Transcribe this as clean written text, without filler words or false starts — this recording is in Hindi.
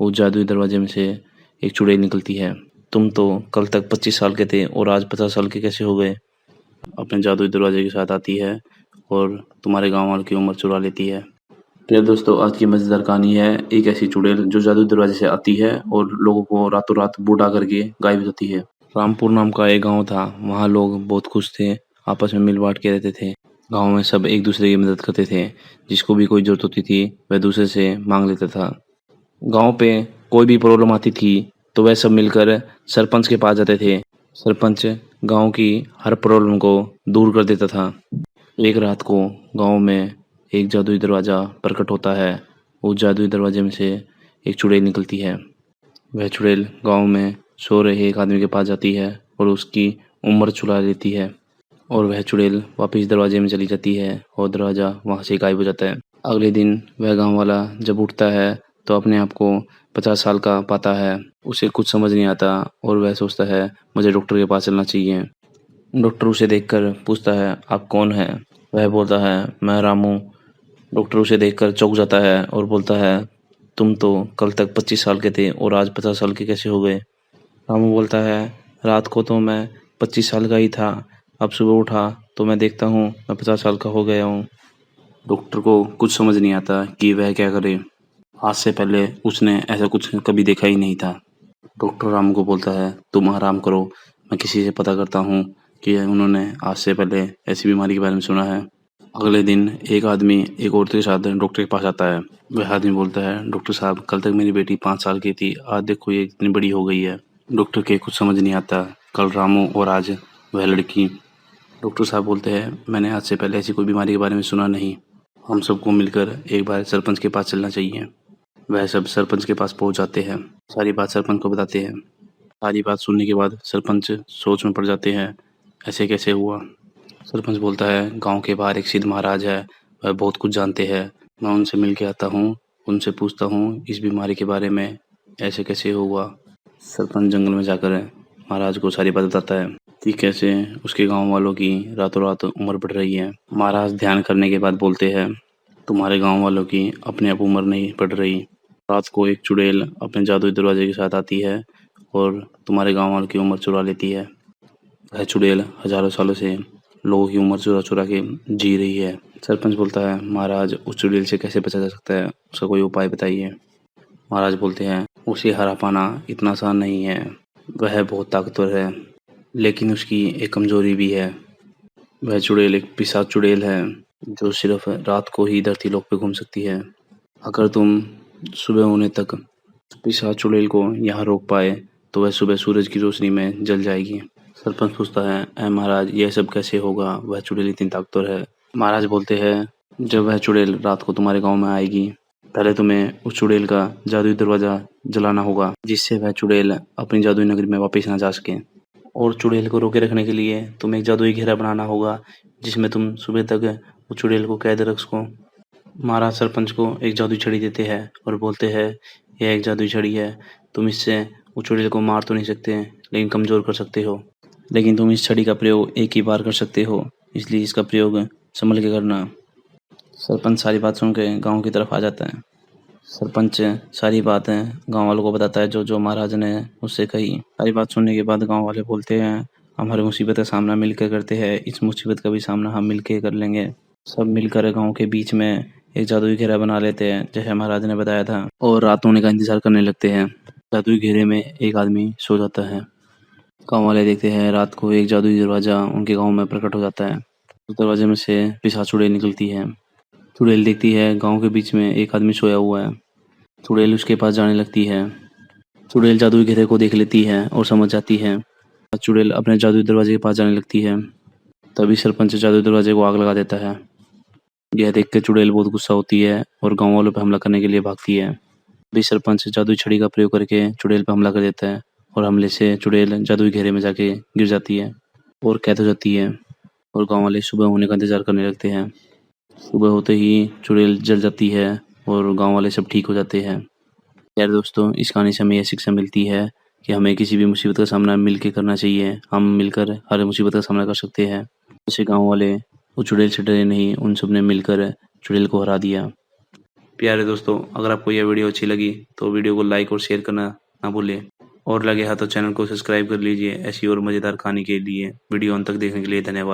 वो जादुई दरवाजे में से एक चुड़ैल निकलती है। तुम तो कल तक 25 साल के थे और आज 50 साल के कैसे हो गए? अपने जादुई दरवाजे के साथ आती है और तुम्हारे गाँव वालों की उम्र चुरा लेती है। तो दोस्तों, आज की मज़ेदार कहानी है एक ऐसी चुड़ैल जो जादुई दरवाजे से आती है और लोगों को रातों रात बूढ़ा करके गायब हो जाती है। रामपुर नाम का एक गाँव था। वहाँ लोग बहुत खुश थे, आपस में मिल बाँट के रहते थे। गाँव में सब एक दूसरे की मदद करते थे। जिसको भी कोई ज़रूरत होती थी, वह दूसरे से माँग लेता था। गाँव पे कोई भी प्रॉब्लम आती थी, तो वह सब मिलकर सरपंच के पास जाते थे। सरपंच गाँव की हर प्रॉब्लम को दूर कर देता था। एक रात को गाँव में एक जादुई दरवाज़ा प्रकट होता है। उस जादुई दरवाजे में से एक चुड़ैल निकलती है। वह चुड़ैल गाँव में सो रहे एक आदमी के पास जाती है और उसकी उम्र चुरा लेती है। और वह चुड़ैल वापस दरवाजे में चली जाती है और दरवाज़ा वहाँ से गायब हो जाता है। अगले दिन वह गाँव वाला जब उठता है तो अपने आप को 50 साल का पाता है। उसे कुछ समझ नहीं आता और वह सोचता है मुझे डॉक्टर के पास चलना चाहिए। डॉक्टर उसे देखकर पूछता है आप कौन हैं? वह बोलता है मैं रामू। डॉक्टर उसे देखकर चौंक जाता है और बोलता है तुम तो कल तक 25 साल के थे और आज 50 साल के कैसे हो गए? रामू बोलता है रात को तो मैं 25 साल का ही था, अब सुबह उठा तो मैं देखता हूँ मैं 50 साल का हो गया हूँ। डॉक्टर को कुछ समझ नहीं आता कि वह क्या करे। आज से पहले उसने ऐसा कुछ कभी देखा ही नहीं था। डॉक्टर रामू को बोलता है तुम आराम करो, मैं किसी से पता करता हूँ कि उन्होंने आज से पहले ऐसी बीमारी के बारे में सुना है। अगले दिन एक आदमी एक औरत के साथ डॉक्टर के पास आता है। वह आदमी बोलता है डॉक्टर साहब कल तक मेरी बेटी 5 साल की थी, आज देखो ये इतनी बड़ी हो गई है। डॉक्टर के कुछ समझ नहीं आता, कल रामू और आज वह लड़की। डॉक्टर साहब बोलते हैं मैंने आज से पहले ऐसी कोई बीमारी के बारे में सुना नहीं। हम सबको मिलकर एक बार सरपंच के पास चलना चाहिए। वह सब सरपंच के पास पहुंच जाते हैं, सारी बात सरपंच को बताते हैं। सारी बात सुनने के बाद सरपंच सोच में पड़ जाते हैं ऐसे कैसे हुआ। सरपंच बोलता है गांव के बाहर एक सिद्ध महाराज है, वह बहुत कुछ जानते हैं। मैं उनसे मिल के आता हूँ, उनसे पूछता हूँ इस बीमारी के बारे में ऐसे कैसे हुआ। सरपंच जंगल में जाकर महाराज को सारी बात बताता है कि कैसे उसके गांव वालों की रातों रात उम्र बढ़ रही है। महाराज ध्यान करने के बाद बोलते हैं तुम्हारे गांव वालों की अपने आप उम्र नहीं बढ़ रही। रात को एक चुड़ैल अपने जादुई दरवाजे के साथ आती है और तुम्हारे गांव वालों की उम्र चुरा लेती है। वह चुड़ैल हजारों सालों से लोगों की उम्र चुरा चुरा के जी रही है। सरपंच बोलता है महाराज उस चुड़ैल से कैसे बचा जा सकता है, उसका कोई उपाय बताइए। महाराज बोलते हैं उसे हरा पाना इतना आसान नहीं है। वह बहुत ताकतवर है, लेकिन उसकी एक कमजोरी भी है। वह चुड़ैल एक पिशाच चुड़ैल है जो सिर्फ रात को ही धरती लोक पे घूम सकती है। अगर तुम सुबह होने तक पिशाच चुड़ैल को यहाँ रोक पाए तो वह सुबह सूरज की रोशनी में जल जाएगी। सरपंच पूछता है ऐ महाराज यह सब कैसे होगा, वह चुड़ैल इतनी ताकतवर है। महाराज बोलते हैं जब वह चुड़ैल रात को तुम्हारे गांव में आएगी, पहले तुम्हें उस चुड़ैल का जादुई दरवाजा जलाना होगा, जिससे वह चुड़ैल अपनी जादुई नगरी में वापस ना जा सके। और चुड़ैल को रोके रखने के लिए तुम्हें एक जादुई घेरा बनाना होगा, जिसमें तुम सुबह तक उस चुड़ैल को कैद रख सको। महाराज सरपंच को एक जादुई छड़ी देते हैं और बोलते हैं यह एक जादुई छड़ी है, तुम इससे उस चुड़ैल को मार तो नहीं सकते लेकिन कमजोर कर सकते हो। लेकिन तुम इस छड़ी का प्रयोग एक ही बार कर सकते हो, इसलिए इसका प्रयोग संभल के करना। सरपंच सारी बात सुन के गाँव की तरफ आ जाता है। सरपंच सारी बातें गाँव वालों को बताता है जो जो महाराज ने उससे कही। सारी बात सुनने के बाद गाँव वाले बोलते हैं हम हर मुसीबत का सामना मिलकर करते हैं, इस मुसीबत का भी सामना हम मिलकर कर लेंगे। सब मिलकर गाँव के बीच में एक जादुई घेरा बना लेते हैं जैसे महाराज ने बताया था, और रात होने का इंतजार करने लगते हैं। जादुई घेरे में एक आदमी सो जाता है। गाँव वाले देखते हैं रात को एक जादुई दरवाजा उनके गाँव में प्रकट हो जाता है। उस दरवाजे में से पिशाच चुड़ैल निकलती है। चुड़ैल देखती है गाँव के बीच में एक आदमी सोया हुआ है। चुड़ैल उसके पास जाने लगती है। चुड़ैल जादुई घेरे को देख लेती है और समझ जाती है। चुड़ैल अपने जादुई दरवाजे के पास जाने लगती है। तभी सरपंच जादुई दरवाजे को आग लगा देता है। यह देख कर चुड़ैल बहुत गुस्सा होती है और गाँव वालों पर हमला करने के लिए भागती है। तभी सरपंच जादुई छड़ी का प्रयोग करके चुड़ैल पर हमला कर देता है और हमले से चुड़ैल जादुई घेरे में जाके गिर जाती है और कैद हो जाती है। और गाँव वाले सुबह होने का इंतजार करने लगते हैं। सुबह होते ही चुड़ैल जल जाती है और गाँव वाले सब ठीक हो जाते हैं। यार दोस्तों, इस कहानी से हमें यह शिक्षा मिलती है कि हमें किसी भी मुसीबत का सामना मिलकर करना चाहिए। हम मिलकर हर मुसीबत का सामना कर सकते हैं। जैसे गाँव वाले वो चुड़ैल से डरे नहीं, उन सब ने मिलकर चुड़ैल को हरा दिया। प्यारे दोस्तों, अगर आपको यह वीडियो अच्छी लगी तो वीडियो को लाइक और शेयर करना ना भूलें और लगे हाथ तो चैनल को सब्सक्राइब कर लीजिए ऐसी और मज़ेदार कहानी के लिए। वीडियो अंत तक देखने के लिए धन्यवाद।